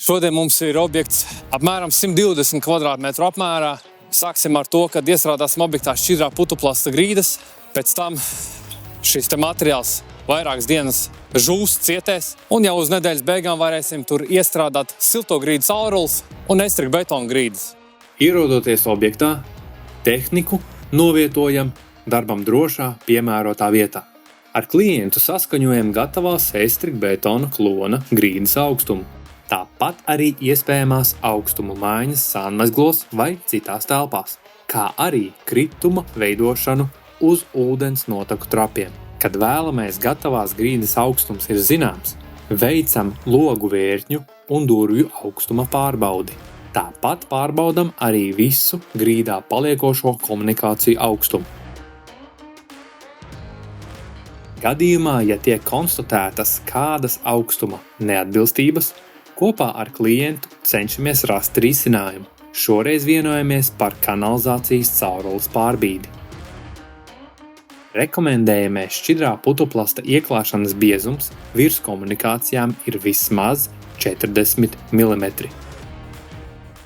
Šodien mums ir objekts apmēram 120 kvadrātmetru apmērā. Sāksim ar to, kad iestrādāsim objektā šķidrā putuplasta grīdas. Pēc tam šis materiāls vairākas dienas žūs, cietēs. Un jau uz nedēļas beigām varēsim tur iestrādāt silto grīdu caurules un estriku betonu grīdas. Ierodoties objektā, tehniku novietojam darbam drošā, piemērotā vietā. Ar klientu saskaņojam gatavās estriku betona klona grīdas augstumu. Tāpat arī iespējamās augstumu maiņas sānmezglos vai citās telpās, kā arī krituma veidošanu uz ūdens noteku trapiem. Kad vēlamais gatavās grīdas augstums ir zināms, veicam logu vērtņu un durvju augstuma pārbaudi. Tāpat pārbaudam arī visu grīdā paliekošo komunikāciju augstumu. Gadījumā, ja tiek konstatētas kādas augstuma neatbilstības, kopā ar klientu cenšamies rast risinājumu. Šoreiz vienojamies par kanalizācijas caurules pārbīdi. Rekomendējamais šķidrā putuplasta ieklāšanas biezums virs komunikācijām ir vismaz 40 mm.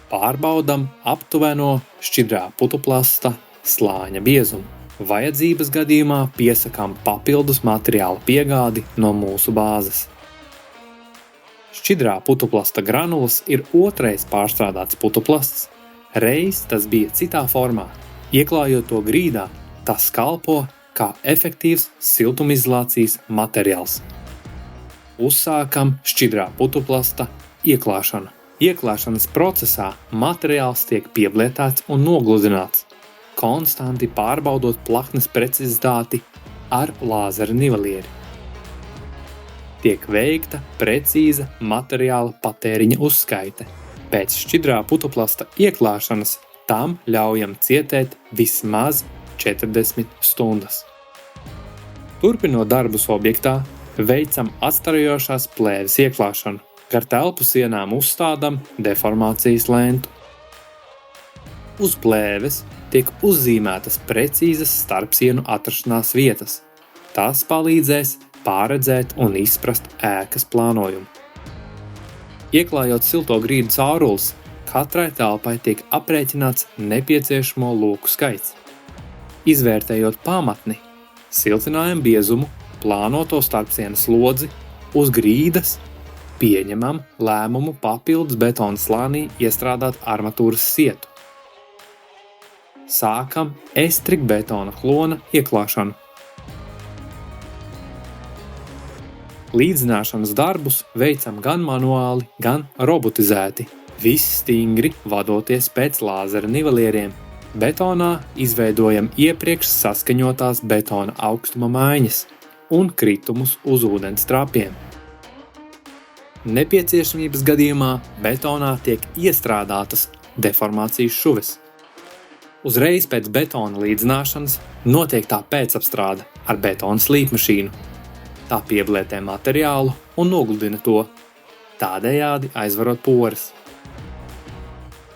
Pārbaudam aptuveno šķidrā putuplasta slāņa biezumu. Vajadzības gadījumā piesakām papildus materiāla piegādi no mūsu bāzes. Šķidrā putuplasta granulas ir otrais pārstrādāts putuplasts. Reiz tas bija citā formā. Ieklājot to grīdā, tas kalpo kā efektīvs siltumizolācijas materiāls. Uzsākam šķidrā putuplasta ieklāšanu. Ieklāšanas procesā materiāls tiek pieblietēts un nogludināts, konstanti pārbaudot plaknes precizitāti ar lāzera nivelieri. Tiek veikta precīza materiāla patēriņa uzskaite. Pēc šķidrā putuplasta ieklāšanas tam ļaujam cietēt vismaz 40 stundas. Turpinot darbus objektā, veicam atstarojošās plēves ieklāšanu. Gar telpu sienām uzstādam deformācijas lentu. Uz plēves tiek uzzīmētas precīzas starpsienu atrašanās vietas. Tas palīdzēs pārredzēt un izprast ēkas plānojumu. Ieklājot silto grīdu caurules, katrai telpai tiek aprēķināts nepieciešamo loku skaits. Izvērtējot pamatni, siltinājumu biezumu, plānoto starpsienas lodzi, uz grīdas pieņemam lēmumu papildus betona slānī iestrādāt armatūras sietu. Sākam estriku betona klona ieklāšanu. Līdzināšanas darbus veicam gan manuāli, gan robotizēti, viss stingri vadoties pēc lāzera nivelieriem. Betonā izveidojam iepriekš saskaņotās betona augstuma maiņas un kritumus uz ūdens trapiem. Nepieciešamības gadījumā betonā tiek iestrādātas deformācijas šuves. Uzreiz pēc betona līdzināšanas notiek tā pēcapstrāde ar betona slīpmašīnu. Tā pieblietē materiālu un nogludina to, tādējādi aizvarot poras.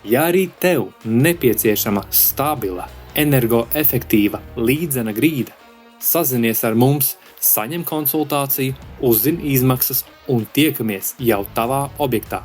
Ja arī tev nepieciešama stabila, energoefektīva līdzena grīda, sazinies ar mums, saņem konsultāciju, uzzini izmaksas un tiekamies jau tavā objektā.